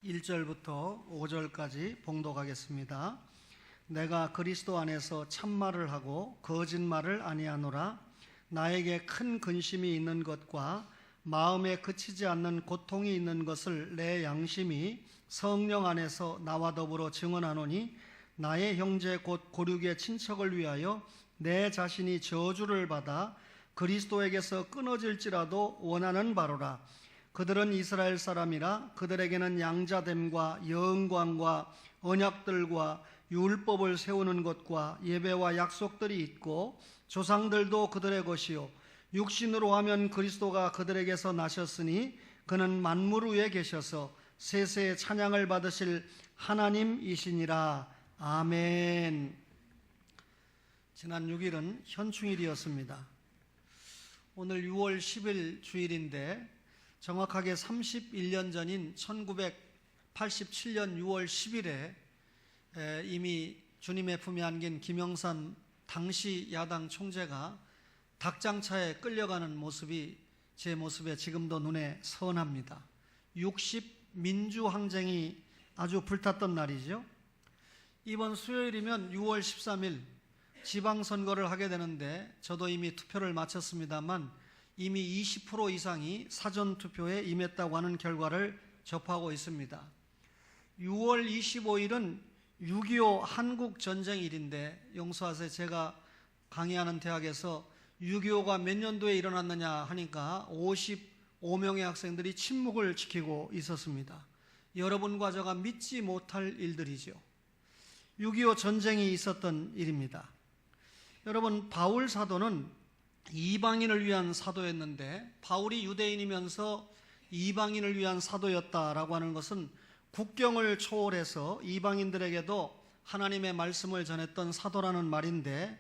1절부터 5절까지 봉독하겠습니다. 내가 그리스도 안에서 참말을 하고 거짓말을 아니하노라. 나에게 큰 근심이 있는 것과 마음에 그치지 않는 고통이 있는 것을 내 양심이 성령 안에서 나와 더불어 증언하노니, 나의 형제 곧 고륙의 친척을 위하여 내 자신이 저주를 받아 그리스도에게서 끊어질지라도 원하는 바로라. 그들은 이스라엘 사람이라. 그들에게는 양자됨과 영광과 언약들과 율법을 세우는 것과 예배와 약속들이 있고, 조상들도 그들의 것이요 육신으로 하면 그리스도가 그들에게서 나셨으니 그는 만물 위에 계셔서 세세의 찬양을 받으실 하나님이시니라. 아멘. 지난 6일은 현충일이었습니다. 오늘 6월 10일 주일인데 정확하게 31년 전인 1987년 6월 10일에 이미 주님의 품에 안긴 김영삼 당시 야당 총재가 닭장차에 끌려가는 모습이 제 모습에 지금도 눈에 선합니다. 60 민주항쟁이 아주 불탔던 날이죠. 이번 수요일이면 6월 13일 지방선거를 하게 되는데, 저도 이미 투표를 마쳤습니다만 이미 20% 이상이 사전투표에 임했다고 하는 결과를 접하고 있습니다. 6월 25일은 6.25 한국전쟁일인데, 용서하세요, 제가 강의하는 대학에서 6.25가 몇 년도에 일어났느냐 하니까 55명의 학생들이 침묵을 지키고 있었습니다. 여러분과 제가 믿지 못할 일들이죠. 6.25 전쟁이 있었던 일입니다. 여러분, 바울 사도는 이방인을 위한 사도였는데, 바울이 유대인이면서 이방인을 위한 사도였다라고 하는 것은 국경을 초월해서 이방인들에게도 하나님의 말씀을 전했던 사도라는 말인데,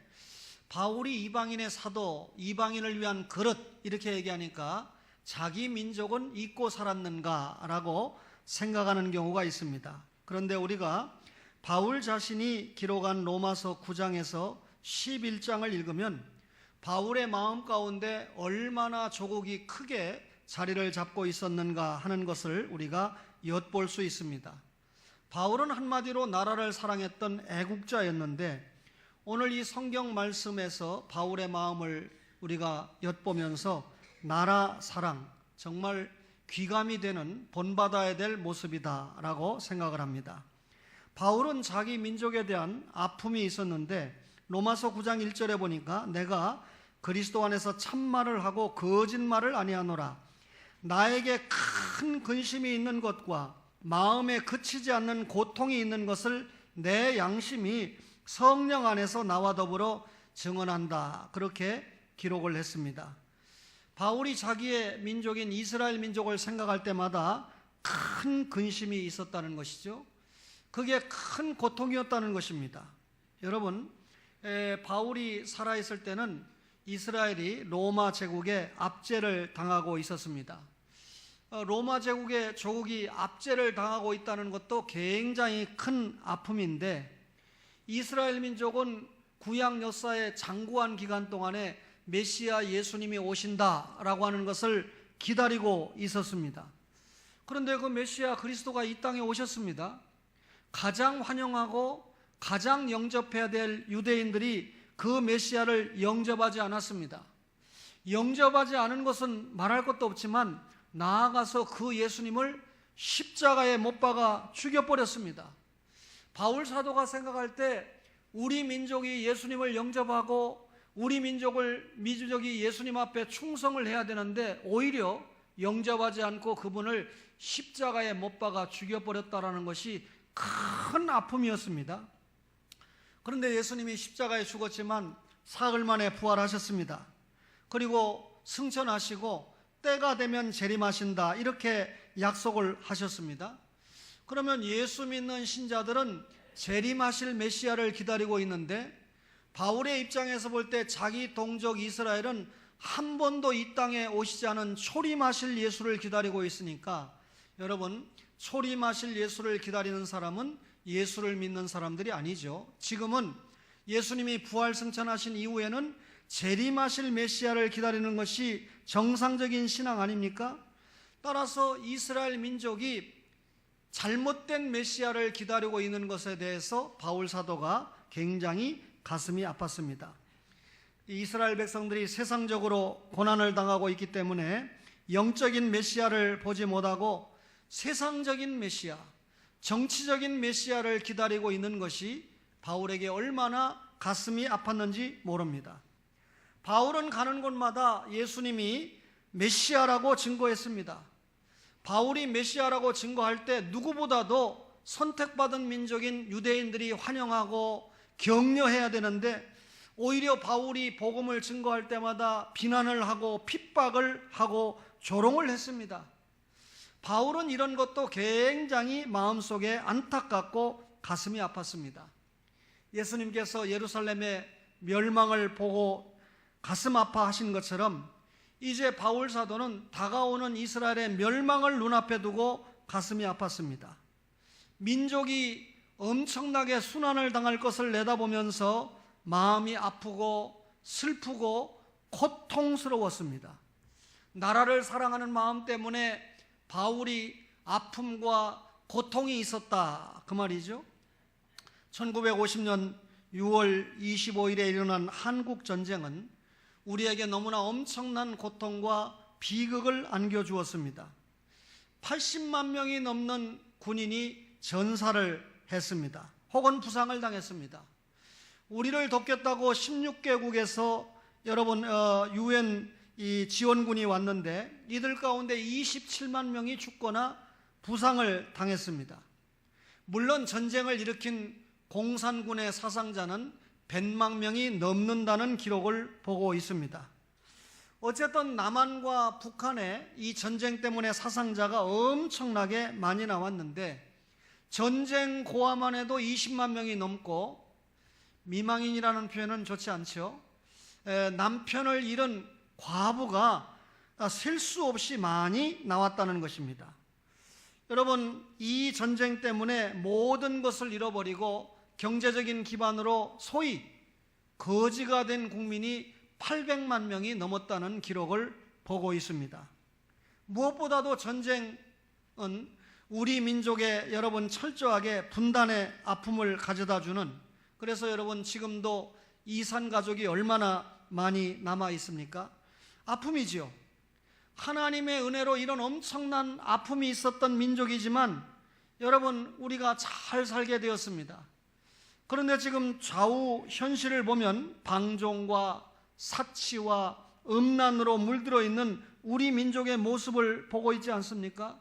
바울이 이방인의 사도, 이방인을 위한 그릇 이렇게 얘기하니까 자기 민족은 잊고 살았는가라고 생각하는 경우가 있습니다. 그런데 우리가 바울 자신이 기록한 로마서 9장에서 11장을 읽으면 바울의 마음 가운데 얼마나 조국이 크게 자리를 잡고 있었는가 하는 것을 우리가 엿볼 수 있습니다. 바울은 한마디로 나라를 사랑했던 애국자였는데, 오늘 이 성경 말씀에서 바울의 마음을 우리가 엿보면서 나라 사랑, 정말 귀감이 되는 본받아야 될 모습이다라고 생각을 합니다. 바울은 자기 민족에 대한 아픔이 있었는데, 로마서 9장 1절에 보니까 내가 그리스도 안에서 참말을 하고 거짓말을 아니하노라. 나에게 큰 근심이 있는 것과 마음에 그치지 않는 고통이 있는 것을 내 양심이 성령 안에서 나와 더불어 증언한다. 그렇게 기록을 했습니다. 바울이 자기의 민족인 이스라엘 민족을 생각할 때마다 큰 근심이 있었다는 것이죠. 그게 큰 고통이었다는 것입니다. 여러분, 바울이 살아있을 때는 이스라엘이 로마 제국의 압제를 당하고 있었습니다. 로마 제국의 조국이 압제를 당하고 있다는 것도 굉장히 큰 아픔인데, 이스라엘 민족은 구약 역사의 장구한 기간 동안에 메시아 예수님이 오신다라고 하는 것을 기다리고 있었습니다. 그런데 그 메시아 그리스도가 이 땅에 오셨습니다. 가장 환영하고 가장 영접해야 될 유대인들이 그 메시아를 영접하지 않았습니다. 영접하지 않은 것은 말할 것도 없지만, 나아가서 그 예수님을 십자가에 못 박아 죽여버렸습니다. 바울 사도가 생각할 때 우리 민족이 예수님을 영접하고 우리 민족이 예수님 앞에 충성을 해야 되는데, 오히려 영접하지 않고 그분을 십자가에 못 박아 죽여버렸다라는 것이 큰 아픔이었습니다. 그런데 예수님이 십자가에 죽었지만 사흘 만에 부활하셨습니다. 그리고 승천하시고 때가 되면 재림하신다, 이렇게 약속을 하셨습니다. 그러면 예수 믿는 신자들은 재림하실 메시아를 기다리고 있는데, 바울의 입장에서 볼 때 자기 동족 이스라엘은 한 번도 이 땅에 오시지 않은 초림하실 예수를 기다리고 있으니까, 여러분, 초림하실 예수를 기다리는 사람은 예수를 믿는 사람들이 아니죠. 지금은 예수님이 부활 승천하신 이후에는 재림하실 메시아를 기다리는 것이 정상적인 신앙 아닙니까? 따라서 이스라엘 민족이 잘못된 메시아를 기다리고 있는 것에 대해서 바울 사도가 굉장히 가슴이 아팠습니다. 이스라엘 백성들이 세상적으로 고난을 당하고 있기 때문에 영적인 메시아를 보지 못하고 세상적인 메시아, 정치적인 메시아를 기다리고 있는 것이 바울에게 얼마나 가슴이 아팠는지 모릅니다. 바울은 가는 곳마다 예수님이 메시아라고 증거했습니다. 바울이 메시아라고 증거할 때 누구보다도 선택받은 민족인 유대인들이 환영하고 격려해야 되는데 오히려 바울이 복음을 증거할 때마다 비난을 하고 핍박을 하고 조롱을 했습니다. 바울은 이런 것도 굉장히 마음속에 안타깝고 가슴이 아팠습니다. 예수님께서 예루살렘의 멸망을 보고 가슴 아파하신 것처럼 이제 바울 사도는 다가오는 이스라엘의 멸망을 눈앞에 두고 가슴이 아팠습니다. 민족이 엄청나게 순환을 당할 것을 내다보면서 마음이 아프고 슬프고 고통스러웠습니다. 나라를 사랑하는 마음 때문에 바울이 아픔과 고통이 있었다, 그 말이죠. 1950년 6월 25일에 일어난 한국전쟁은 우리에게 너무나 엄청난 고통과 비극을 안겨주었습니다. 80만 명이 넘는 군인이 전사를 했습니다. 혹은 부상을 당했습니다. 우리를 돕겠다고 16개국에서 여러분 UN 지원군이 왔는데 이들 가운데 27만 명이 죽거나 부상을 당했습니다. 물론 전쟁을 일으킨 공산군의 사상자는 100만 명이 넘는다는 기록을 보고 있습니다. 어쨌든 남한과 북한에 이 전쟁 때문에 사상자가 엄청나게 많이 나왔는데 전쟁 고아만 해도 20만 명이 넘고 미망인이라는 표현은 좋지 않죠. 남편을 잃은 과부가 셀 수 없이 많이 나왔다는 것입니다. 여러분, 이 전쟁 때문에 모든 것을 잃어버리고 경제적인 기반으로 소위 거지가 된 국민이 800만 명이 넘었다는 기록을 보고 있습니다. 무엇보다도 전쟁은 우리 민족에 여러분 철저하게 분단의 아픔을 가져다주는, 그래서 여러분 지금도 이산 가족이 얼마나 많이 남아 있습니까? 아픔이지요. 하나님의 은혜로 이런 엄청난 아픔이 있었던 민족이지만 여러분 우리가 잘 살게 되었습니다. 그런데 지금 좌우 현실을 보면 방종과 사치와 음란으로 물들어 있는 우리 민족의 모습을 보고 있지 않습니까?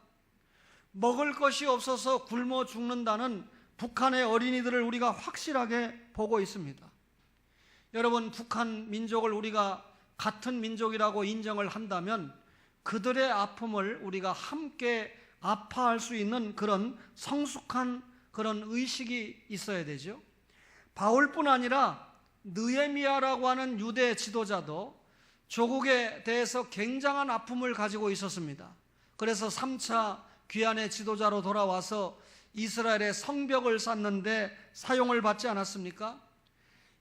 먹을 것이 없어서 굶어 죽는다는 북한의 어린이들을 우리가 확실하게 보고 있습니다. 여러분, 북한 민족을 우리가 같은 민족이라고 인정을 한다면 그들의 아픔을 우리가 함께 아파할 수 있는 그런 성숙한 그런 의식이 있어야 되죠. 바울뿐 아니라 느헤미야라고 하는 유대 지도자도 조국에 대해서 굉장한 아픔을 가지고 있었습니다. 그래서 3차 귀환의 지도자로 돌아와서 이스라엘의 성벽을 쌓는데 사용을 받지 않았습니까?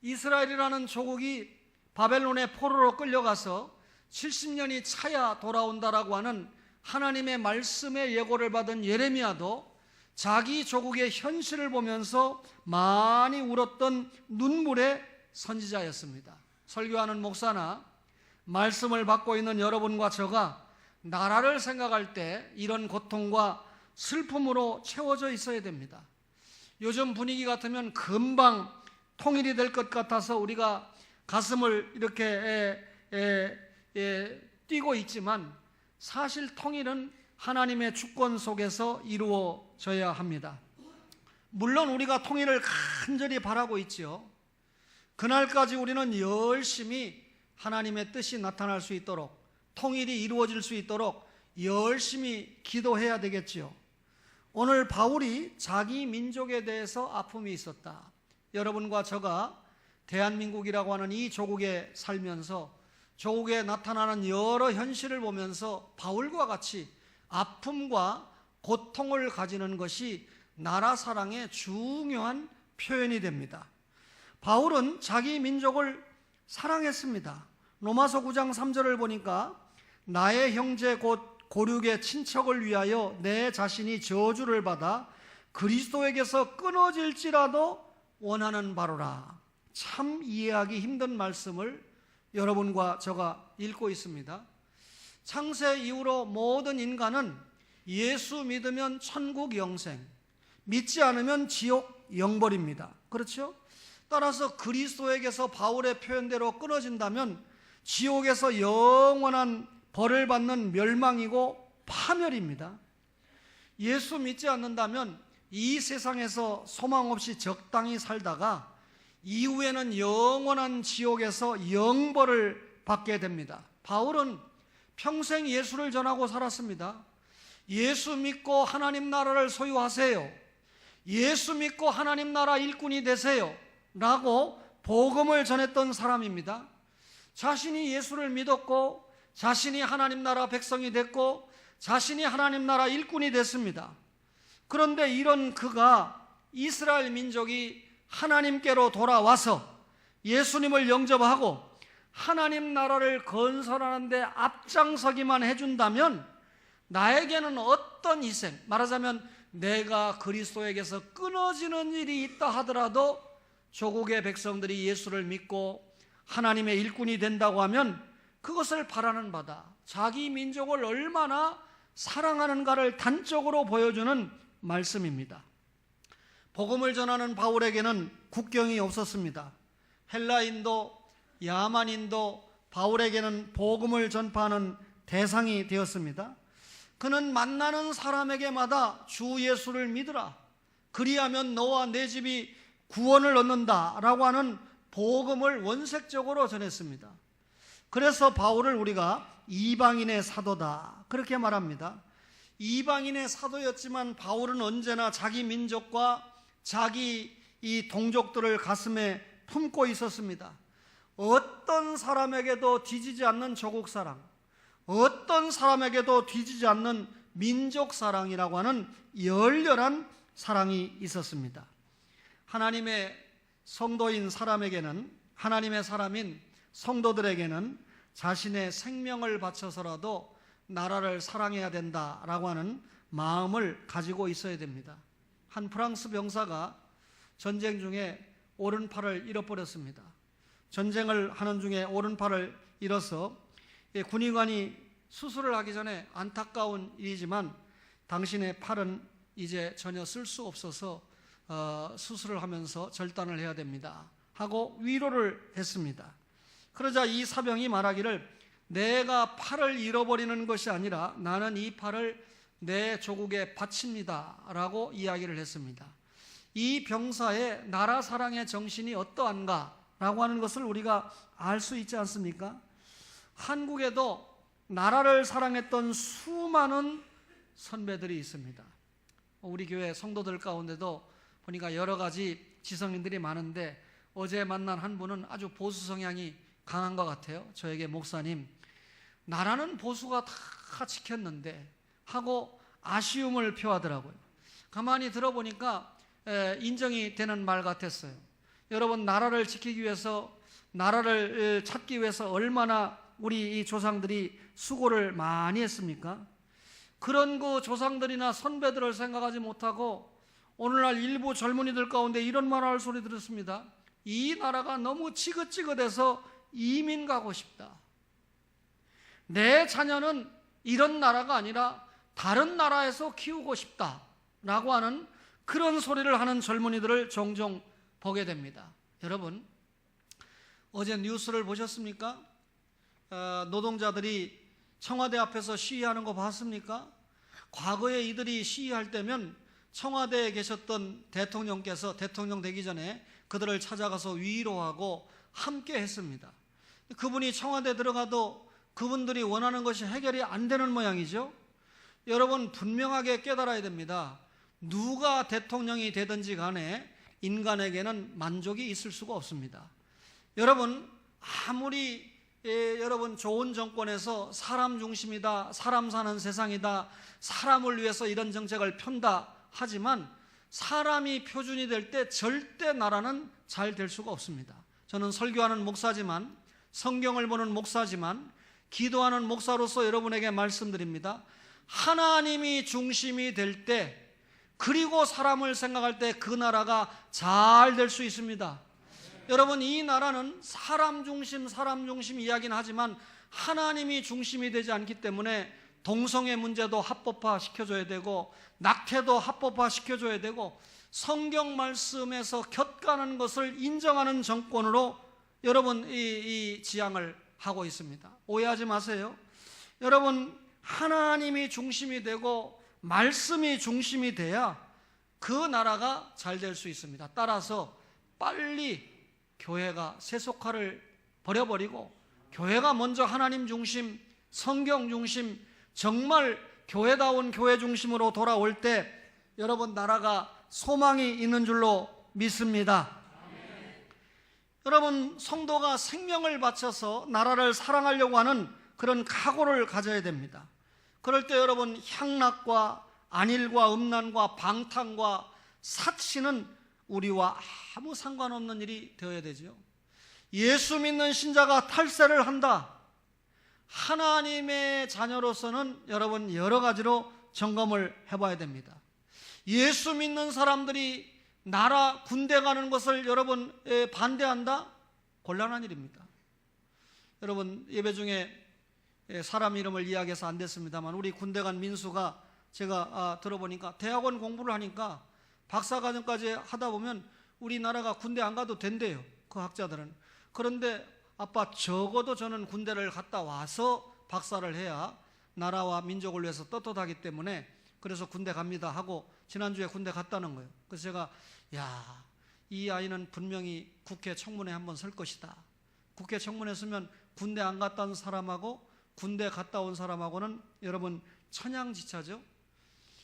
이스라엘이라는 조국이 바벨론의 포로로 끌려가서 70년이 차야 돌아온다라고 하는 하나님의 말씀의 예고를 받은 예레미야도 자기 조국의 현실을 보면서 많이 울었던 눈물의 선지자였습니다. 설교하는 목사나 말씀을 받고 있는 여러분과 저가 나라를 생각할 때 이런 고통과 슬픔으로 채워져 있어야 됩니다. 요즘 분위기 같으면 금방 통일이 될 것 같아서 우리가 가슴을 이렇게 뛰고 있지만 사실 통일은 하나님의 주권 속에서 이루어져야 합니다. 물론 우리가 통일을 간절히 바라고 있죠. 그날까지 우리는 열심히 하나님의 뜻이 나타날 수 있도록, 통일이 이루어질 수 있도록 열심히 기도해야 되겠지요. 오늘 바울이 자기 민족에 대해서 아픔이 있었다. 여러분과 저가 대한민국이라고 하는 이 조국에 살면서 조국에 나타나는 여러 현실을 보면서 바울과 같이 아픔과 고통을 가지는 것이 나라 사랑의 중요한 표현이 됩니다. 바울은 자기 민족을 사랑했습니다. 로마서 9장 3절을 보니까 나의 형제 곧 고륙의 친척을 위하여 내 자신이 저주를 받아 그리스도에게서 끊어질지라도 원하는 바로라. 참 이해하기 힘든 말씀을 여러분과 제가 읽고 있습니다. 창세 이후로 모든 인간은 예수 믿으면 천국 영생, 믿지 않으면 지옥 영벌입니다. 그렇죠? 따라서 그리스도에게서 바울의 표현대로 끊어진다면 지옥에서 영원한 벌을 받는 멸망이고 파멸입니다. 예수 믿지 않는다면 이 세상에서 소망 없이 적당히 살다가 이후에는 영원한 지옥에서 영벌을 받게 됩니다. 바울은 평생 예수를 전하고 살았습니다. 예수 믿고 하나님 나라를 소유하세요. 예수 믿고 하나님 나라 일꾼이 되세요 라고 복음을 전했던 사람입니다. 자신이 예수를 믿었고 자신이 하나님 나라 백성이 됐고 자신이 하나님 나라 일꾼이 됐습니다. 그런데 이런 그가 이스라엘 민족이 하나님께로 돌아와서 예수님을 영접하고 하나님 나라를 건설하는 데 앞장서기만 해준다면 나에게는 어떤 희생, 말하자면 내가 그리스도에게서 끊어지는 일이 있다 하더라도 조국의 백성들이 예수를 믿고 하나님의 일꾼이 된다고 하면 그것을 바라는 바다. 자기 민족을 얼마나 사랑하는가를 단적으로 보여주는 말씀입니다. 복음을 전하는 바울에게는 국경이 없었습니다. 헬라인도 야만인도 바울에게는 복음을 전파하는 대상이 되었습니다. 그는 만나는 사람에게마다 주 예수를 믿으라, 그리하면 너와 내 집이 구원을 얻는다 라고 하는 복음을 원색적으로 전했습니다. 그래서 바울을 우리가 이방인의 사도다 그렇게 말합니다. 이방인의 사도였지만 바울은 언제나 자기 민족과 자기 이 동족들을 가슴에 품고 있었습니다. 어떤 사람에게도 뒤지지 않는 조국 사랑, 어떤 사람에게도 뒤지지 않는 민족 사랑이라고 하는 열렬한 사랑이 있었습니다. 하나님의 성도인 사람에게는, 하나님의 사람인 성도들에게는 자신의 생명을 바쳐서라도 나라를 사랑해야 된다라고 하는 마음을 가지고 있어야 됩니다. 한 프랑스 병사가 전쟁 중에 오른팔을 잃어버렸습니다. 전쟁을 하는 중에 오른팔을 잃어서 군의관이 수술을 하기 전에 안타까운 일이지만 당신의 팔은 이제 전혀 쓸 수 없어서 수술을 하면서 절단을 해야 됩니다 하고 위로를 했습니다. 그러자 이 사병이 말하기를 내가 팔을 잃어버리는 것이 아니라 나는 이 팔을 내 조국에 바칩니다 라고 이야기를 했습니다. 이 병사의 나라 사랑의 정신이 어떠한가 라고 하는 것을 우리가 알 수 있지 않습니까? 한국에도 나라를 사랑했던 수많은 선배들이 있습니다. 우리 교회 성도들 가운데도 보니까 여러 가지 지성인들이 많은데 어제 만난 한 분은 아주 보수 성향이 강한 것 같아요. 저에게 목사님, 나라는 보수가 다 지켰는데 하고 아쉬움을 표하더라고요. 가만히 들어보니까 인정이 되는 말 같았어요. 여러분, 나라를 지키기 위해서, 나라를 찾기 위해서 얼마나 우리 이 조상들이 수고를 많이 했습니까? 그런 그 조상들이나 선배들을 생각하지 못하고 오늘날 일부 젊은이들 가운데 이런 말 할 소리 들었습니다. 이 나라가 너무 지긋지긋해서 이민 가고 싶다. 내 자녀는 이런 나라가 아니라 다른 나라에서 키우고 싶다 라고 하는 그런 소리를 하는 젊은이들을 종종 보게 됩니다. 여러분, 어제 뉴스를 보셨습니까? 노동자들이 청와대 앞에서 시위하는 거 봤습니까? 과거에 이들이 시위할 때면 청와대에 계셨던 대통령께서 대통령 되기 전에 그들을 찾아가서 위로하고 함께 했습니다. 그분이 청와대 들어가도 그분들이 원하는 것이 해결이 안 되는 모양이죠. 여러분, 분명하게 깨달아야 됩니다. 누가 대통령이 되든지 간에 인간에게는 만족이 있을 수가 없습니다. 여러분, 아무리 여러분 좋은 정권에서 사람 중심이다, 사람 사는 세상이다, 사람을 위해서 이런 정책을 편다 하지만 사람이 표준이 될 때 절대 나라는 잘 될 수가 없습니다. 저는 설교하는 목사지만, 성경을 보는 목사지만, 기도하는 목사로서 여러분에게 말씀드립니다. 하나님이 중심이 될 때, 그리고 사람을 생각할 때 그 나라가 잘 될 수 있습니다. 여러분, 이 나라는 사람 중심 이야기는 하지만 하나님이 중심이 되지 않기 때문에 동성애 문제도 합법화 시켜줘야 되고, 낙태도 합법화 시켜줘야 되고, 성경 말씀에서 곁가는 것을 인정하는 정권으로 여러분 이 지향을 하고 있습니다. 오해하지 마세요. 여러분, 하나님이 중심이 되고 말씀이 중심이 돼야 그 나라가 잘 될 수 있습니다. 따라서 빨리 교회가 세속화를 버려버리고 교회가 먼저 하나님 중심, 성경 중심, 정말 교회다운 교회 중심으로 돌아올 때 여러분 나라가 소망이 있는 줄로 믿습니다. 여러분, 성도가 생명을 바쳐서 나라를 사랑하려고 하는 그런 각오를 가져야 됩니다. 그럴 때 여러분, 향락과 안일과 음란과 방탕과 사치는 우리와 아무 상관없는 일이 되어야 되죠. 예수 믿는 신자가 탈세를 한다. 하나님의 자녀로서는 여러분 여러 가지로 점검을 해봐야 됩니다. 예수 믿는 사람들이 나라 군대 가는 것을 여러분 반대한다? 곤란한 일입니다. 여러분, 예배 중에 사람 이름을 이야기해서 안 됐습니다만 우리 군대 간 민수가 제가 들어보니까 대학원 공부를 하니까 박사과정까지 하다 보면 우리나라가 군대 안 가도 된대요, 그 학자들은. 그런데 아빠, 적어도 저는 군대를 갔다 와서 박사를 해야 나라와 민족을 위해서 떳떳하기 때문에 그래서 군대 갑니다 하고 지난주에 군대 갔다는 거예요. 그래서 제가 이 아이는 분명히 국회 청문회 한번 설 것이다. 국회 청문회 서면 군대 안 갔다 온 사람하고 군대 갔다 온 사람하고는 여러분 천양지차죠.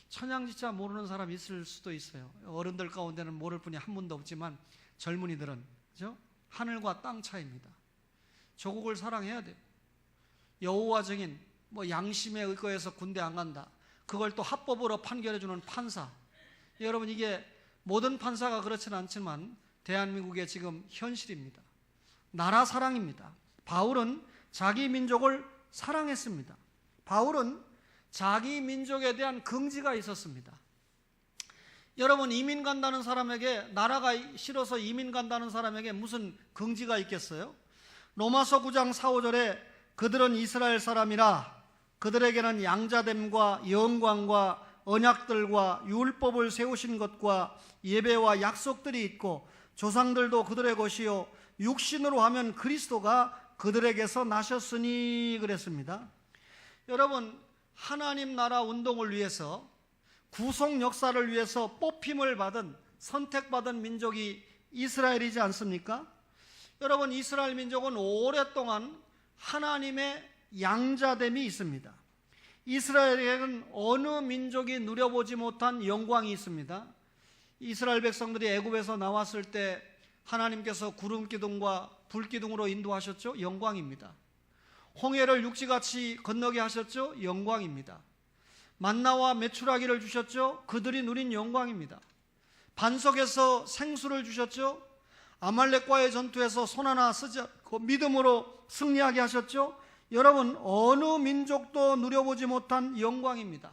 천양지차 모르는 사람 있을 수도 있어요. 어른들 가운데는 모를 분이 한 분도 없지만 젊은이들은, 그죠? 하늘과 땅 차이입니다. 조국을 사랑해야 돼요. 여호와 증인, 양심에 의거해서 군대 안 간다, 그걸 또 합법으로 판결해주는 판사. 여러분, 이게 모든 판사가 그렇지는 않지만 대한민국의 지금 현실입니다. 나라 사랑입니다. 바울은 자기 민족을 사랑했습니다. 바울은 자기 민족에 대한 긍지가 있었습니다. 여러분, 이민 간다는 사람에게, 나라가 싫어서 이민 간다는 사람에게 무슨 긍지가 있겠어요? 로마서 9장 4, 5절에 그들은 이스라엘 사람이라 그들에게는 양자됨과 영광과 언약들과 율법을 세우신 것과 예배와 약속들이 있고 조상들도 그들의 것이요 육신으로 하면 그리스도가 그들에게서 나셨으니 그랬습니다. 여러분, 하나님 나라 운동을 위해서, 구속 역사를 위해서 뽑힘을 받은, 선택받은 민족이 이스라엘이지 않습니까? 여러분, 이스라엘 민족은 오랫동안 하나님의 양자됨이 있습니다. 이스라엘에게는 어느 민족이 누려보지 못한 영광이 있습니다. 이스라엘 백성들이 애굽에서 나왔을 때 하나님께서 구름기둥과 불기둥으로 인도하셨죠? 영광입니다. 홍해를 육지같이 건너게 하셨죠? 영광입니다. 만나와 메추라기를 주셨죠? 그들이 누린 영광입니다. 반석에서 생수를 주셨죠? 아말렉과의 전투에서 손 하나 쓰지 않고 믿음으로 승리하게 하셨죠? 여러분, 어느 민족도 누려보지 못한 영광입니다.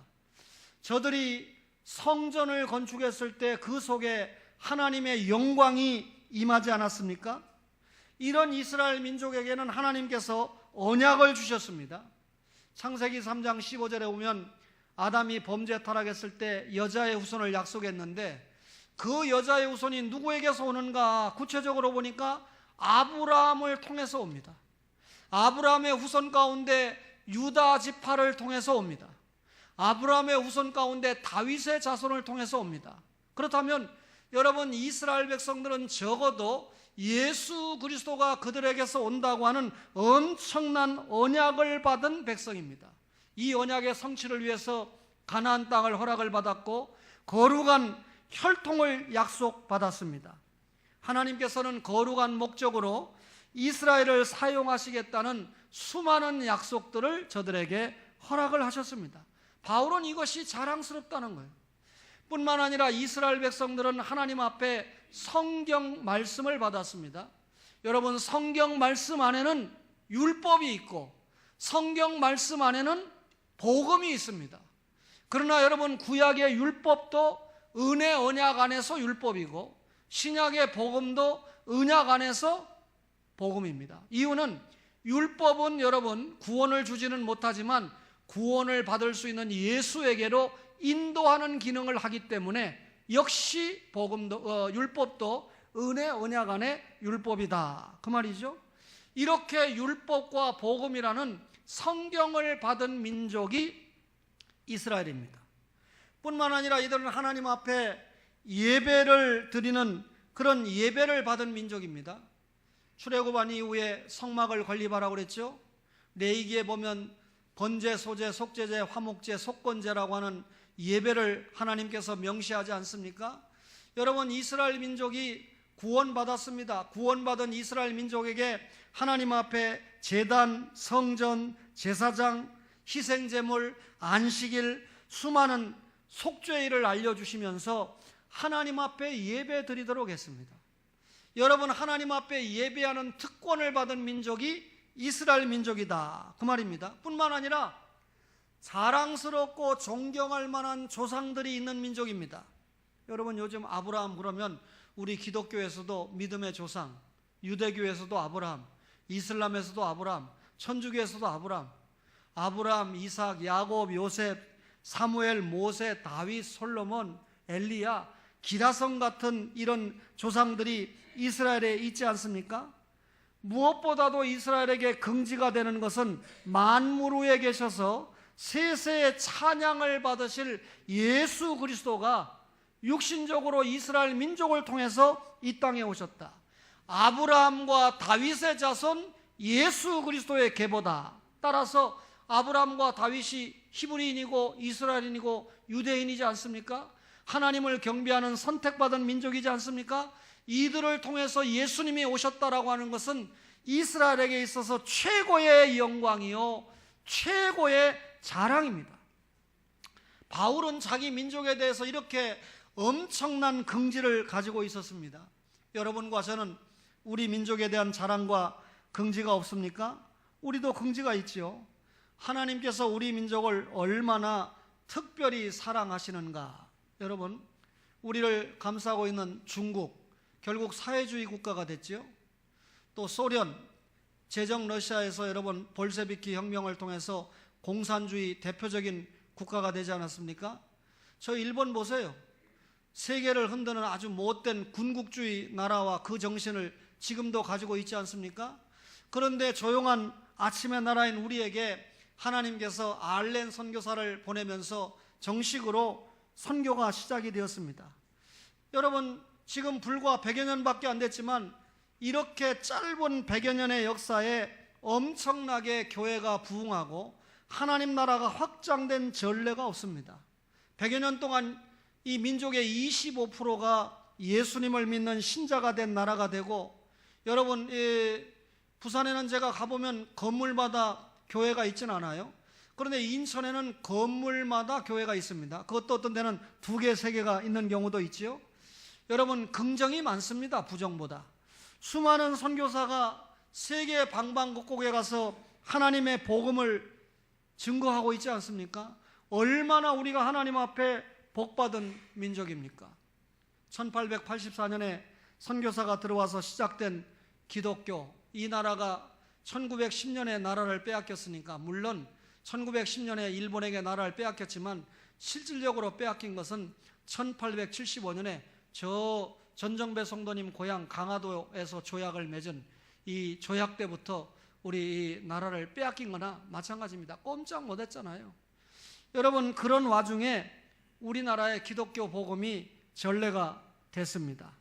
저들이 성전을 건축했을 때 그 속에 하나님의 영광이 임하지 않았습니까? 이런 이스라엘 민족에게는 하나님께서 언약을 주셨습니다. 창세기 3장 15절에 보면 아담이 범죄 타락했을 때 여자의 후손을 약속했는데 그 여자의 후손이 누구에게서 오는가? 구체적으로 보니까 아브라함을 통해서 옵니다. 아브라함의 후손 가운데 유다 지파를 통해서 옵니다. 아브라함의 후손 가운데 다윗의 자손을 통해서 옵니다. 그렇다면 여러분, 이스라엘 백성들은 적어도 예수 그리스도가 그들에게서 온다고 하는 엄청난 언약을 받은 백성입니다. 이 언약의 성취를 위해서 가나안 땅을 허락을 받았고 거룩한 혈통을 약속받았습니다. 하나님께서는 거룩한 목적으로 이스라엘을 사용하시겠다는 수많은 약속들을 저들에게 허락을 하셨습니다. 바울은 이것이 자랑스럽다는 거예요. 뿐만 아니라 이스라엘 백성들은 하나님 앞에 성경 말씀을 받았습니다. 여러분, 성경 말씀 안에는 율법이 있고 성경 말씀 안에는 복음이 있습니다. 그러나 여러분, 구약의 율법도 은혜 언약 안에서 율법이고 신약의 복음도 언약 안에서 복음입니다. 이유는 율법은 여러분 구원을 주지는 못하지만 구원을 받을 수 있는 예수에게로 인도하는 기능을 하기 때문에 역시 율법도 은혜 언약 안의 율법이다, 그 말이죠. 이렇게 율법과 복음이라는 성경을 받은 민족이 이스라엘입니다. 뿐만 아니라 이들은 하나님 앞에 예배를 드리는 그런 예배를 받은 민족입니다. 출애굽한 이후에 성막을 건립하라고 그랬죠. 레위기에 보면 번제, 소제, 속제제, 화목제, 속건제라고 하는 예배를 하나님께서 명시하지 않습니까? 여러분, 이스라엘 민족이 구원받았습니다. 구원받은 이스라엘 민족에게 하나님 앞에 제단, 성전, 제사장, 희생제물, 안식일, 수많은 속죄일을 알려주시면서 하나님 앞에 예배 드리도록 했습니다. 여러분, 하나님 앞에 예배하는 특권을 받은 민족이 이스라엘 민족이다, 그 말입니다. 뿐만 아니라 자랑스럽고 존경할 만한 조상들이 있는 민족입니다. 여러분, 요즘 아브라함 그러면 우리 기독교에서도 믿음의 조상, 유대교에서도 아브라함, 이슬람에서도 아브라함, 천주교에서도 아브라함, 이삭, 야곱, 요셉, 사무엘, 모세, 다윗, 솔로몬, 엘리야, 기라성 같은 이런 조상들이 이스라엘에 있지 않습니까? 무엇보다도 이스라엘에게 긍지가 되는 것은 만물 위에 계셔서 세세의 찬양을 받으실 예수 그리스도가 육신적으로 이스라엘 민족을 통해서 이 땅에 오셨다. 아브라함과 다윗의 자손 예수 그리스도의 계보다. 따라서 아브라함과 다윗이 히브리인이고 이스라엘인이고 유대인이지 않습니까? 하나님을 경배하는 선택받은 민족이지 않습니까? 이들을 통해서 예수님이 오셨다라고 하는 것은 이스라엘에게 있어서 최고의 영광이요 최고의 자랑입니다. 바울은 자기 민족에 대해서 이렇게 엄청난 긍지를 가지고 있었습니다. 여러분과 저는 우리 민족에 대한 자랑과 긍지가 없습니까? 우리도 긍지가 있지요. 하나님께서 우리 민족을 얼마나 특별히 사랑하시는가. 여러분, 우리를 감싸고 있는 중국, 결국 사회주의 국가가 됐죠. 또 소련, 제정 러시아에서 여러분 볼셰비키 혁명을 통해서 공산주의 대표적인 국가가 되지 않았습니까? 저 일본 보세요. 세계를 흔드는 아주 못된 군국주의 나라와 그 정신을 지금도 가지고 있지 않습니까? 그런데 조용한 아침의 나라인 우리에게 하나님께서 알렌 선교사를 보내면서 정식으로 선교가 시작이 되었습니다. 여러분, 지금 불과 100여 년밖에 안 됐지만 이렇게 짧은 100여 년의 역사에 엄청나게 교회가 부흥하고 하나님 나라가 확장된 전례가 없습니다. 100여 년 동안 이 민족의 25%가 예수님을 믿는 신자가 된 나라가 되고, 여러분, 부산에는 제가 가보면 건물마다 교회가 있지는 않아요. 그런데 인천에는 건물마다 교회가 있습니다. 그것도 어떤 데는 2개, 3개가 있는 경우도 있지요. 여러분, 긍정이 많습니다. 부정보다. 수많은 선교사가 세계 방방곡곡에 가서 하나님의 복음을 증거하고 있지 않습니까? 얼마나 우리가 하나님 앞에 복받은 민족입니까? 1884년에 선교사가 들어와서 시작된 기독교, 이 나라가 1910년에 나라를 빼앗겼으니까, 물론 1910년에 일본에게 나라를 빼앗겼지만 실질적으로 빼앗긴 것은 1875년에 저 전정배 성도님 고향 강화도에서 조약을 맺은 이 조약 때부터 우리 이 나라를 빼앗긴 거나 마찬가지입니다. 꼼짝 못했잖아요. 여러분, 그런 와중에 우리나라의 기독교 복음이 전례가 됐습니다.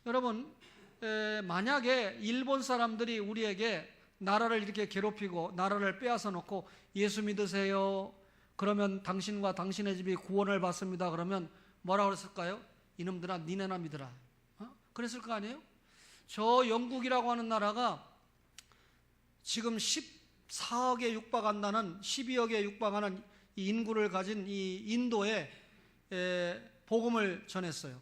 여러분, 만약에 일본 사람들이 우리에게 나라를 이렇게 괴롭히고 나라를 빼앗아 놓고 예수 믿으세요, 그러면 당신과 당신의 집이 구원을 받습니다, 그러면 뭐라고 그랬을까요? 이놈들아, 니네나 믿으라. 그랬을 거 아니에요? 저 영국이라고 하는 나라가 지금 14억에 육박한다는, 12억에 육박하는 이 인구를 가진 이 인도에 복음을 전했어요.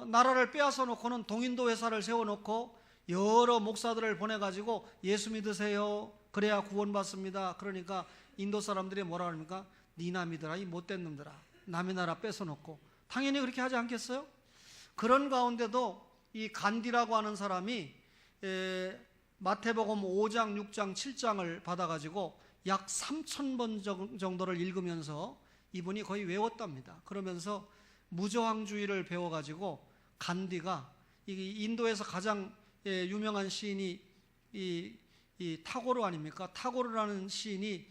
나라를 빼앗아 놓고는 동인도 회사를 세워놓고 여러 목사들을 보내가지고 예수 믿으세요, 그래야 구원받습니다. 그러니까 인도 사람들이 뭐라 합니까? 니나 믿어라, 이 못된 놈들아, 남의 나라 뺏어놓고. 당연히 그렇게 하지 않겠어요? 그런 가운데도 이 간디라고 하는 사람이 마태복음 5장, 6장, 7장을 받아가지고 약 3,000번 정도를 읽으면서 이분이 거의 외웠답니다. 그러면서 무저항주의를 배워가지고 간디가, 인도에서 가장 유명한 시인이 이 타고르 아닙니까? 타고르라는 시인이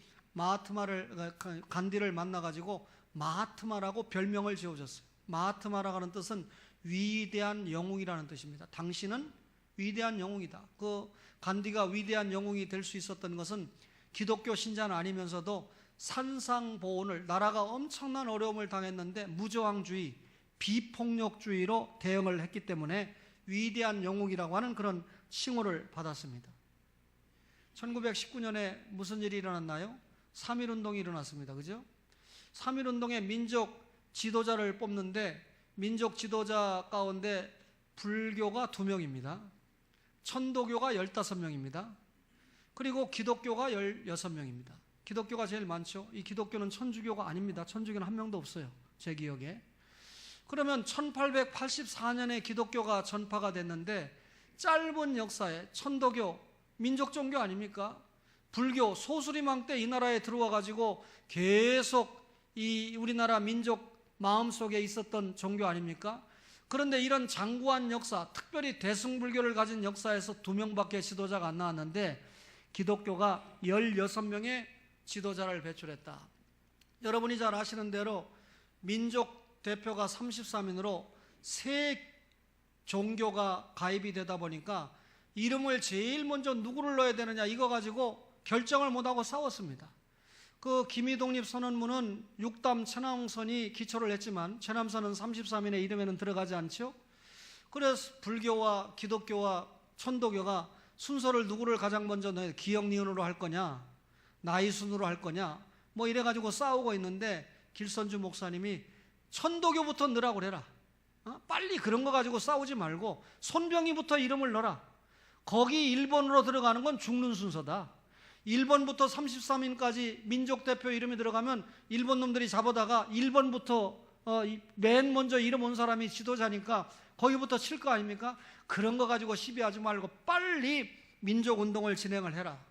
간디를 만나가지고 마하트마라고 별명을 지어줬어요. 마하트마라고 하는 뜻은 위대한 영웅이라는 뜻입니다. 당신은 위대한 영웅이다. 그 간디가 위대한 영웅이 될 수 있었던 것은 기독교 신자는 아니면서도 산상보온을, 나라가 엄청난 어려움을 당했는데 무저항주의, 비폭력주의로 대응을 했기 때문에 위대한 영웅이라고 하는 그런 칭호를 받았습니다. 1919년에 무슨 일이 일어났나요? 3.1운동이 일어났습니다. 그죠? 3.1운동에 민족 지도자를 뽑는데 민족 지도자 가운데 불교가 2명입니다. 천도교가 15명입니다. 그리고 기독교가 16명입니다. 기독교가 제일 많죠. 이 기독교는 천주교가 아닙니다. 천주교는 한 명도 없어요, 제 기억에. 그러면 1884년에 기독교가 전파가 됐는데 짧은 역사에 천도교, 민족 종교 아닙니까? 불교, 소수리망 때 이 나라에 들어와 가지고 계속 이 우리나라 민족 마음속에 있었던 종교 아닙니까? 그런데 이런 장구한 역사, 특별히 대승불교를 가진 역사에서 2명밖에 지도자가 안 나왔는데 기독교가 16명의 지도자를 배출했다. 여러분이 잘 아시는 대로 민족 대표가 33인으로 세 종교가 가입이 되다 보니까 이름을 제일 먼저 누구를 넣어야 되느냐, 이거 가지고 결정을 못하고 싸웠습니다. 그 기미독립선언문은 육담 최남선이 기초를 했지만 최남선은 33인의 이름에는 들어가지 않죠. 그래서 불교와 기독교와 천도교가 순서를 누구를 가장 먼저 넣어야, 기역 니은으로 할 거냐, 나이 순으로 할 거냐, 뭐 이래가지고 싸우고 있는데 길선주 목사님이 천도교부터 넣으라고 그래라. 빨리 그런 거 가지고 싸우지 말고 손병희부터 이름을 넣어라. 거기 1번으로 들어가는 건 죽는 순서다. 1번부터 33인까지 민족 대표 이름이 들어가면 1번 놈들이 잡아다가 1번부터 맨 먼저 이름 온 사람이 지도자니까 거기부터 칠 거 아닙니까? 그런 거 가지고 시비하지 말고 빨리 민족운동을 진행을 해라.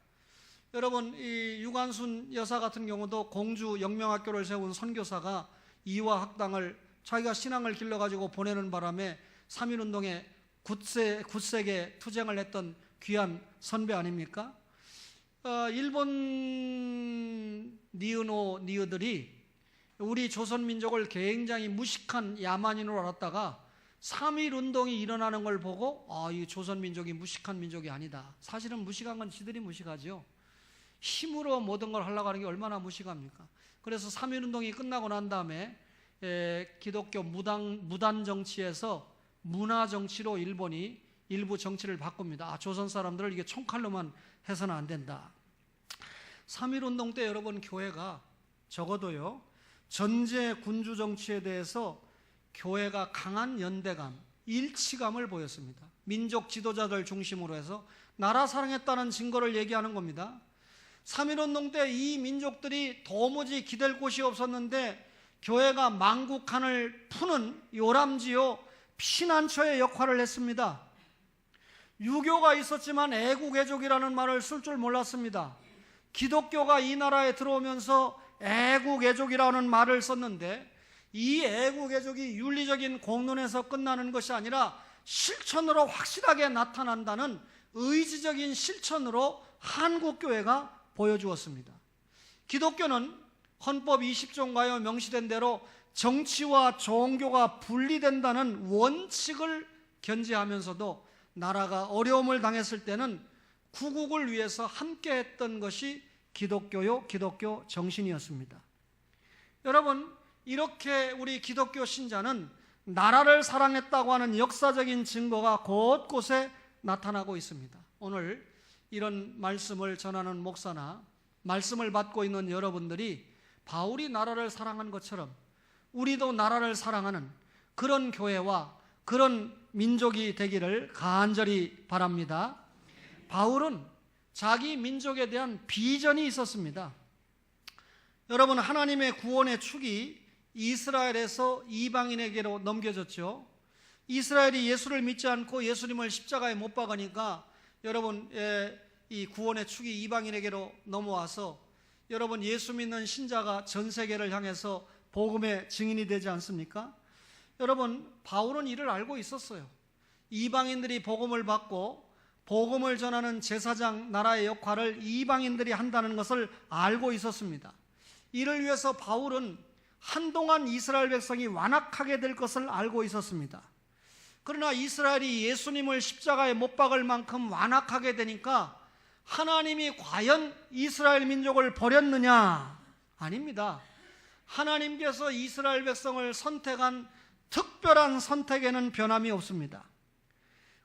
여러분, 이 유관순 여사 같은 경우도 공주 영명학교를 세운 선교사가 이화학당을 자기가 신앙을 길러가지고 보내는 바람에 3.1운동에 굳세게 투쟁을 했던 귀한 선배 아닙니까? 일본 니은들이 우리 조선민족을 굉장히 무식한 야만인으로 알았다가 3.1운동이 일어나는 걸 보고 이 조선민족이 무식한 민족이 아니다. 사실은 무식한 건 지들이 무식하죠. 힘으로 모든 걸 하려고 하는 게 얼마나 무식합니까? 그래서 3.1운동이 끝나고 난 다음에 기독교 무단 정치에서 문화 정치로 일본이 일부 정치를 바꿉니다. 조선 사람들을 이게 총칼로만 해서는 안 된다. 3.1운동 때 여러분, 교회가 적어도요, 전제 군주 정치에 대해서 교회가 강한 연대감, 일치감을 보였습니다. 민족 지도자들 중심으로 해서 나라 사랑했다는 증거를 얘기하는 겁니다. 3.1운동 때 이 민족들이 도무지 기댈 곳이 없었는데 교회가 망국한을 푸는 요람지요, 피난처의 역할을 했습니다. 유교가 있었지만 애국애족이라는 말을 쓸 줄 몰랐습니다. 기독교가 이 나라에 들어오면서 애국애족이라는 말을 썼는데 이 애국애족이 윤리적인 공론에서 끝나는 것이 아니라 실천으로 확실하게 나타난다는 의지적인 실천으로 한국교회가 보여주었습니다. 기독교는 헌법 20조인가요? 명시된 대로 정치와 종교가 분리된다는 원칙을 견지하면서도 나라가 어려움을 당했을 때는 구국을 위해서 함께했던 것이 기독교 정신이었습니다. 여러분, 이렇게 우리 기독교 신자는 나라를 사랑했다고 하는 역사적인 증거가 곳곳에 나타나고 있습니다. 오늘 이런 말씀을 전하는 목사나 말씀을 받고 있는 여러분들이 바울이 나라를 사랑한 것처럼 우리도 나라를 사랑하는 그런 교회와 그런 민족이 되기를 간절히 바랍니다. 바울은 자기 민족에 대한 비전이 있었습니다. 여러분, 하나님의 구원의 축이 이스라엘에서 이방인에게로 넘겨졌죠. 이스라엘이 예수를 믿지 않고 예수님을 십자가에 못 박으니까 여러분, 이 구원의 축이 이방인에게로 넘어와서 여러분, 예수 믿는 신자가 전 세계를 향해서 복음의 증인이 되지 않습니까? 여러분, 바울은 이를 알고 있었어요. 이방인들이 복음을 받고 복음을 전하는 제사장 나라의 역할을 이방인들이 한다는 것을 알고 있었습니다. 이를 위해서 바울은 한동안 이스라엘 백성이 완악하게 될 것을 알고 있었습니다. 그러나 이스라엘이 예수님을 십자가에 못 박을 만큼 완악하게 되니까 하나님이 과연 이스라엘 민족을 버렸느냐? 아닙니다. 하나님께서 이스라엘 백성을 선택한 특별한 선택에는 변함이 없습니다.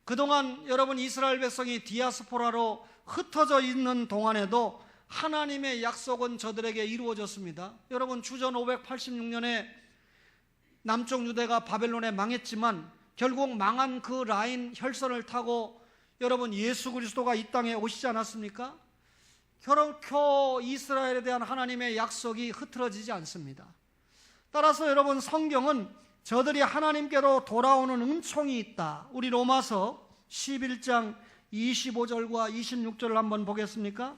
그동안 여러분, 이스라엘 백성이 디아스포라로 흩어져 있는 동안에도 하나님의 약속은 저들에게 이루어졌습니다. 여러분, 주전 586년에 남쪽 유대가 바벨론에 망했지만 결국 망한 그 라인 혈선을 타고 여러분, 예수 그리스도가 이 땅에 오시지 않았습니까? 결코 이스라엘에 대한 하나님의 약속이 흐트러지지 않습니다. 따라서 여러분, 성경은 저들이 하나님께로 돌아오는 은총이 있다. 우리 로마서 11장 25절과 26절을 한번 보겠습니까?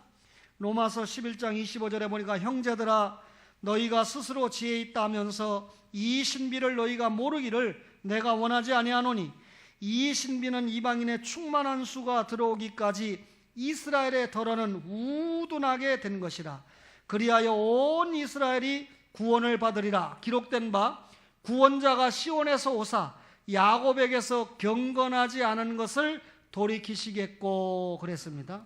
로마서 11장 25절에 보니까 형제들아, 너희가 스스로 지혜 있다 하면서 이 신비를 너희가 모르기를 내가 원하지 아니하노니 이 신비는 이방인의 충만한 수가 들어오기까지 이스라엘의 덜어는 우둔하게 된 것이라. 그리하여 온 이스라엘이 구원을 받으리라. 기록된 바 구원자가 시온에서 오사 야곱에게서 경건하지 않은 것을 돌이키시겠고 그랬습니다.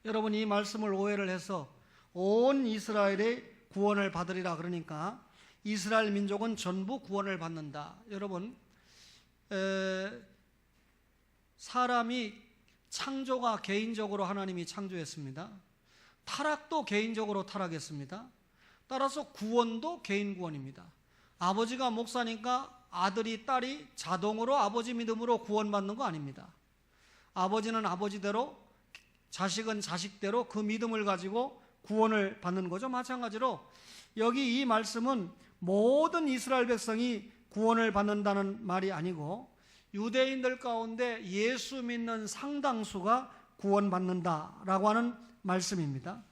여러분, 이 말씀을 오해를 해서 온 이스라엘의 구원을 받으리라 그러니까 이스라엘 민족은 전부 구원을 받는다. 여러분, 사람이 창조가 개인적으로 하나님이 창조했습니다. 타락도 개인적으로 타락했습니다. 따라서 구원도 개인 구원입니다. 아버지가 목사니까 아들이 딸이 자동으로 아버지 믿음으로 구원받는 거 아닙니다. 아버지는 아버지대로, 자식은 자식대로 그 믿음을 가지고 구원을 받는 거죠. 마찬가지로 여기 이 말씀은 모든 이스라엘 백성이 구원을 받는다는 말이 아니고 유대인들 가운데 예수 믿는 상당수가 구원받는다라고 하는 말씀입니다.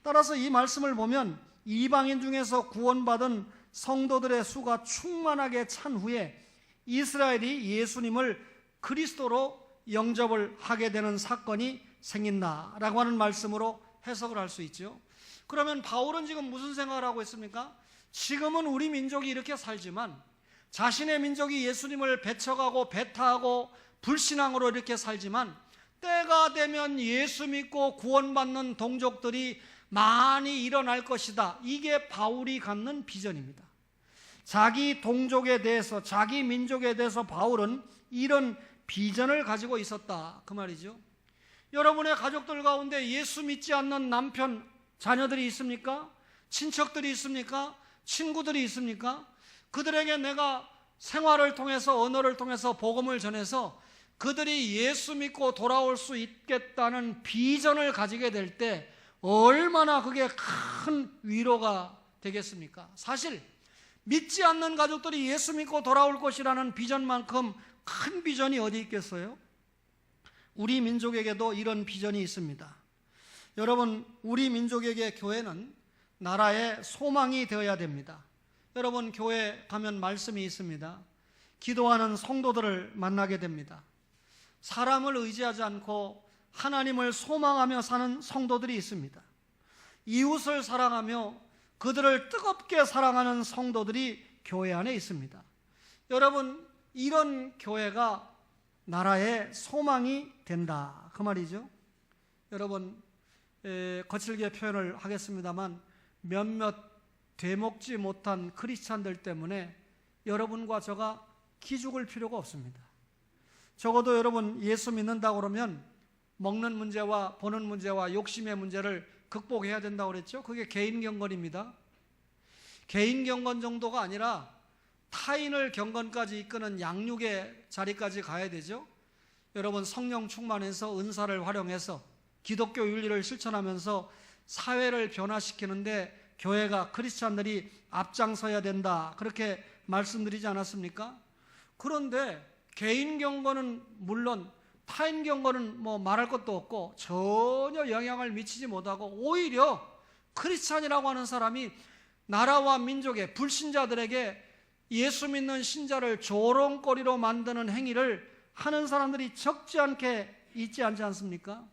따라서 이 말씀을 보면 이방인 중에서 구원받은 성도들의 수가 충만하게 찬 후에 이스라엘이 예수님을 그리스도로 영접을 하게 되는 사건이 생긴다라고 하는 말씀으로 해석을 할 수 있죠. 그러면 바울은 지금 무슨 생각을 하고 있습니까? 지금은 우리 민족이 이렇게 살지만 자신의 민족이 예수님을 배척하고 배타하고 불신앙으로 이렇게 살지만 때가 되면 예수 믿고 구원받는 동족들이 많이 일어날 것이다. 이게 바울이 갖는 비전입니다. 자기 동족에 대해서, 자기 민족에 대해서 바울은 이런 비전을 가지고 있었다, 그 말이죠. 여러분의 가족들 가운데 예수 믿지 않는 남편, 자녀들이 있습니까? 친척들이 있습니까? 친구들이 있습니까? 그들에게 내가 생활을 통해서, 언어를 통해서 복음을 전해서 그들이 예수 믿고 돌아올 수 있겠다는 비전을 가지게 될 때 얼마나 그게 큰 위로가 되겠습니까? 사실 믿지 않는 가족들이 예수 믿고 돌아올 것이라는 비전만큼 큰 비전이 어디 있겠어요? 우리 민족에게도 이런 비전이 있습니다. 여러분, 우리 민족에게 교회는 나라의 소망이 되어야 됩니다. 여러분, 교회 가면 말씀이 있습니다. 기도하는 성도들을 만나게 됩니다. 사람을 의지하지 않고 하나님을 소망하며 사는 성도들이 있습니다. 이웃을 사랑하며 그들을 뜨겁게 사랑하는 성도들이 교회 안에 있습니다. 여러분, 이런 교회가 나라의 소망이 된다, 그 말이죠. 여러분, 거칠게 표현을 하겠습니다만 몇몇 되먹지 못한 크리스찬들 때문에 여러분과 저가 기죽을 필요가 없습니다. 적어도 여러분, 예수 믿는다고 그러면 먹는 문제와 보는 문제와 욕심의 문제를 극복해야 된다고 그랬죠. 그게 개인 경건입니다. 개인 경건 정도가 아니라 타인을 경건까지 이끄는 양육의 자리까지 가야 되죠. 여러분, 성령 충만해서 은사를 활용해서 기독교 윤리를 실천하면서 사회를 변화시키는데 교회가 크리스찬들이 앞장서야 된다 그렇게 말씀드리지 않았습니까? 그런데 개인 경건은 물론 타인 경건은 뭐 말할 것도 없고 전혀 영향을 미치지 못하고 오히려 크리스찬이라고 하는 사람이 나라와 민족의 불신자들에게 예수 믿는 신자를 조롱거리로 만드는 행위를 하는 사람들이 적지 않게 있지 않지 않습니까?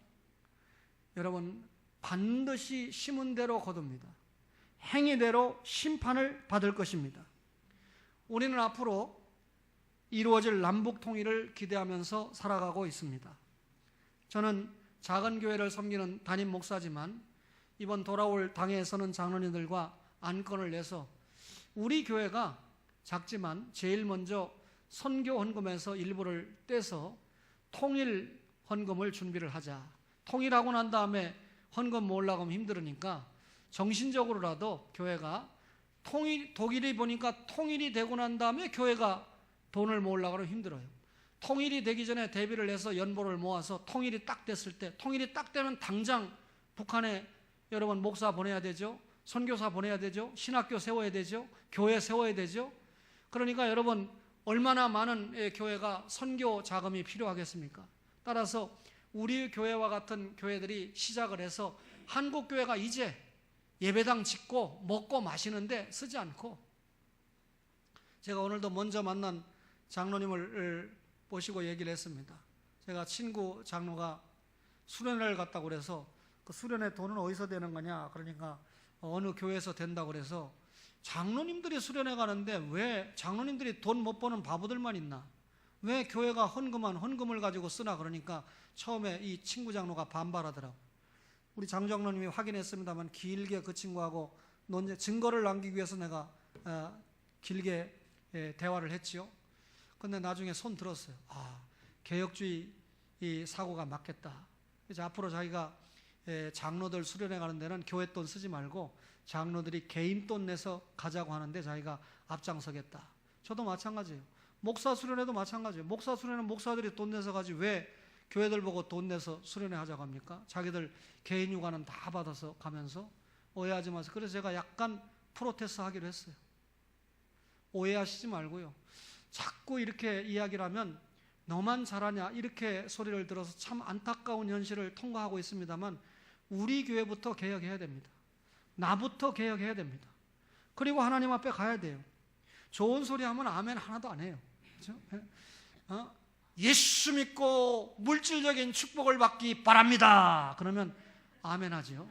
여러분, 반드시 심은 대로 거둡니다. 행위대로 심판을 받을 것입니다. 우리는 앞으로 이루어질 남북 통일을 기대하면서 살아가고 있습니다. 저는 작은 교회를 섬기는 담임 목사지만 이번 돌아올 당회에서는 장로님들과 안건을 내서 우리 교회가 작지만 제일 먼저 선교 헌금에서 일부를 떼서 통일 헌금을 준비를 하자. 통일하고 난 다음에 헌금 모으려고 하면 힘들으니까 정신적으로라도 교회가 독일이 보니까 통일이 되고 난 다음에 교회가 돈을 모으려고 하면 힘들어요. 통일이 되기 전에 대비를 해서 연보를 모아서 통일이 딱 됐을 때, 통일이 딱 되면 당장 북한에 여러분 목사 보내야 되죠. 선교사 보내야 되죠. 신학교 세워야 되죠. 교회 세워야 되죠. 그러니까 여러분 얼마나 많은 교회가 선교 자금이 필요하겠습니까? 따라서 우리 교회와 같은 교회들이 시작을 해서 한국 교회가 이제 예배당 짓고 먹고 마시는데 쓰지 않고, 제가 오늘도 먼저 만난 장로님을 모시고 얘기를 했습니다. 제가 친구 장로가 수련회를 갔다고 그래서 그 수련회 돈은 어디서 되는 거냐 그러니까 어느 교회에서 된다고 그래서 장로님들이 수련회 가는데 왜 장로님들이 돈 못 버는 바보들만 있나, 왜 교회가 헌금을 가지고 쓰나 그러니까 처음에 이 친구 장로가 반발하더라고. 우리 장 장로님이 확인했습니다만 길게 그 친구하고 증거를 남기기 위해서 내가 길게 대화를 했지요. 근데 나중에 손 들었어요. 개혁주의 이 사고가 맞겠다. 그래서 앞으로 자기가 장로들 수련회 가는 데는 교회 돈 쓰지 말고 장로들이 개인 돈 내서 가자고 하는데 자기가 앞장서겠다. 저도 마찬가지예요. 목사 수련회도 마찬가지예요. 목사 수련회는 목사들이 돈 내서 가지 왜 교회들 보고 돈 내서 수련회 하자고 합니까? 자기들 개인 휴가는 다 받아서 가면서. 오해하지 마세요. 그래서 제가 약간 프로테스트 하기로 했어요. 오해하시지 말고요. 자꾸 이렇게 이야기를 하면 너만 잘하냐 이렇게 소리를 들어서 참 안타까운 현실을 통과하고 있습니다만 우리 교회부터 개혁해야 됩니다. 나부터 개혁해야 됩니다. 그리고 하나님 앞에 가야 돼요. 좋은 소리 하면 아멘 하나도 안 해요. 그렇죠? 예수 믿고 물질적인 축복을 받기 바랍니다. 그러면 아멘 하지요.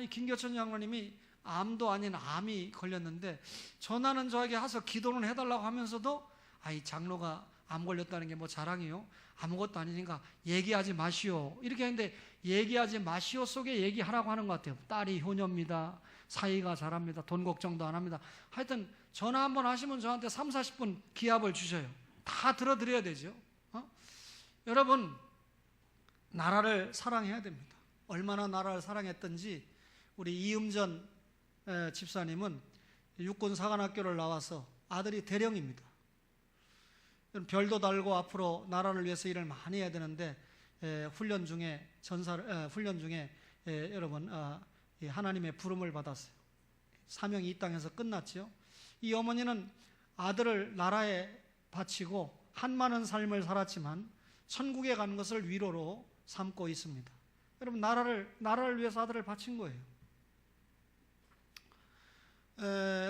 이 김교천 장로님이 암도 아닌 암이 걸렸는데 전화는 저에게 와서 기도는 해달라고 하면서도 이 장로가 암 걸렸다는 게 뭐 자랑이요? 아무것도 아니니까 얘기하지 마시오. 이렇게 했는데 얘기하지 마시오 속에 얘기하라고 하는 것 같아요. 딸이 효녀입니다. 사이가 잘합니다. 돈 걱정도 안 합니다. 하여튼 전화 한번 하시면 저한테 3, 40분 기합을 주셔요. 다 들어드려야 되죠. 여러분, 나라를 사랑해야 됩니다. 얼마나 나라를 사랑했던지 우리 이음전 집사님은 육군 사관학교를 나와서 아들이 대령입니다. 별도 달고 앞으로 나라를 위해서 일을 많이 해야 되는데 훈련 중에 여러분 하나님의 부름을 받았어요. 사명이 이 땅에서 끝났죠. 이 어머니는 아들을 나라에 바치고 한많은 삶을 살았지만 천국에 가는 것을 위로로 삼고 있습니다. 여러분 나라를 위해서 아들을 바친 거예요.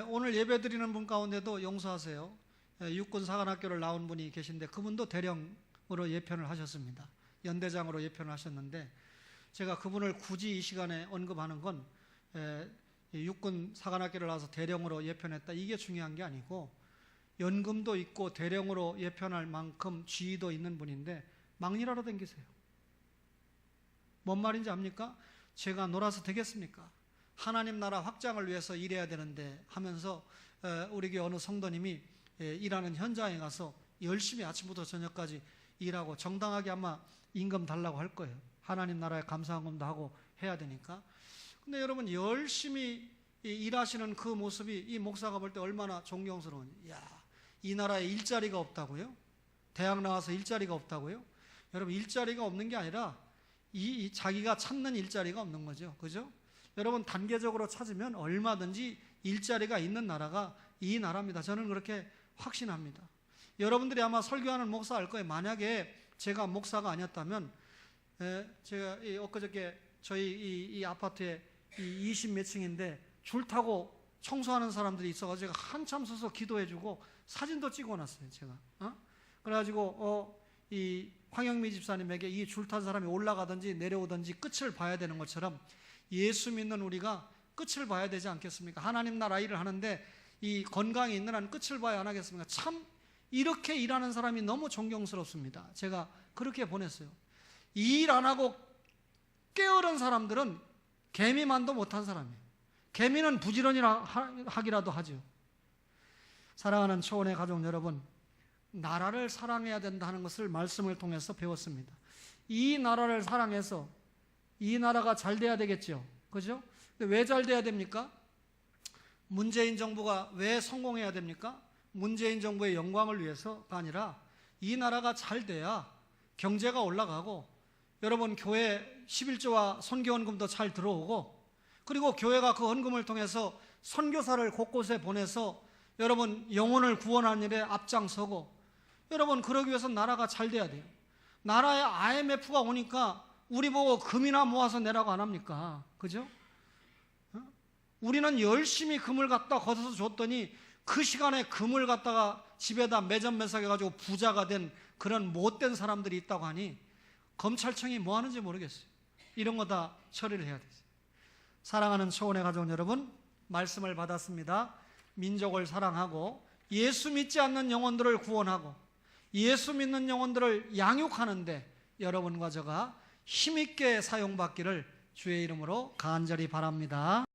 오늘 예배 드리는 분 가운데도 용서하세요. 육군 사관학교를 나온 분이 계신데 그분도 대령으로 예편을 하셨습니다. 연대장으로 예편을 하셨는데 제가 그분을 굳이 이 시간에 언급하는 건 육군 사관학교를 나와서 대령으로 예편했다 이게 중요한 게 아니고 연금도 있고 대령으로 예편할 만큼 지위도 있는 분인데 막리하러 다니세요. 뭔 말인지 압니까? 제가 놀아서 되겠습니까? 하나님 나라 확장을 위해서 일해야 되는데 하면서 우리 교회 어느 성도님이 일하는 현장에 가서 열심히 아침부터 저녁까지 일하고 정당하게 아마 임금 달라고 할 거예요. 하나님 나라에 감사헌금도 하고 해야 되니까. 근데 여러분 열심히 일하시는 그 모습이 이 목사가 볼 때 얼마나 존경스러운지. 이 나라에 일자리가 없다고요? 대학 나와서 일자리가 없다고요? 여러분 일자리가 없는 게 아니라 자기가 찾는 일자리가 없는 거죠. 그죠? 여러분 단계적으로 찾으면 얼마든지 일자리가 있는 나라가 이 나라입니다. 저는 그렇게 확신합니다. 여러분들이 아마 설교하는 목사 알 거예요. 만약에 제가 목사가 아니었다면 제가 엊그저께 저희 이 아파트에 20몇 층인데 줄 타고 청소하는 사람들이 있어가지고 제가 한참 서서 기도해주고 사진도 찍어놨어요. 제가 그래가지고 이 황영미 집사님에게 이 줄 탄 사람이 올라가든지 내려오든지 끝을 봐야 되는 것처럼 예수 믿는 우리가 끝을 봐야 되지 않겠습니까? 하나님 나라 일을 하는데 이 건강이 있는 한 끝을 봐야 안 하겠습니까? 참 이렇게 일하는 사람이 너무 존경스럽습니다. 제가 그렇게 보냈어요. 일 안 하고 게으른 사람들은 개미만도 못한 사람이에요. 개미는 부지런히 하기라도 하죠. 사랑하는 초원의 가족 여러분, 나라를 사랑해야 된다 하는 것을 말씀을 통해서 배웠습니다. 이 나라를 사랑해서 이 나라가 잘 돼야 되겠죠. 그죠? 왜 잘 돼야 됩니까? 문재인 정부가 왜 성공해야 됩니까? 문재인 정부의 영광을 위해서가 아니라 이 나라가 잘 돼야 경제가 올라가고 여러분 교회 11조와 선교헌금도 잘 들어오고 그리고 교회가 그 헌금을 통해서 선교사를 곳곳에 보내서 여러분 영혼을 구원하는 일에 앞장서고 여러분 그러기 위해서 나라가 잘 돼야 돼요. 나라에 IMF가 오니까 우리 보고 금이나 모아서 내라고 안 합니까? 그죠? 우리는 열심히 금을 갖다 걷어서 줬더니 그 시간에 금을 갖다가 집에다 매점매석해가지고 부자가 된 그런 못된 사람들이 있다고 하니 검찰청이 뭐 하는지 모르겠어요. 이런 거 다 처리를 해야 돼요. 사랑하는 초원의 가족 여러분, 말씀을 받았습니다. 민족을 사랑하고 예수 믿지 않는 영혼들을 구원하고 예수 믿는 영혼들을 양육하는데 여러분과 저가 힘있게 사용받기를 주의 이름으로 간절히 바랍니다.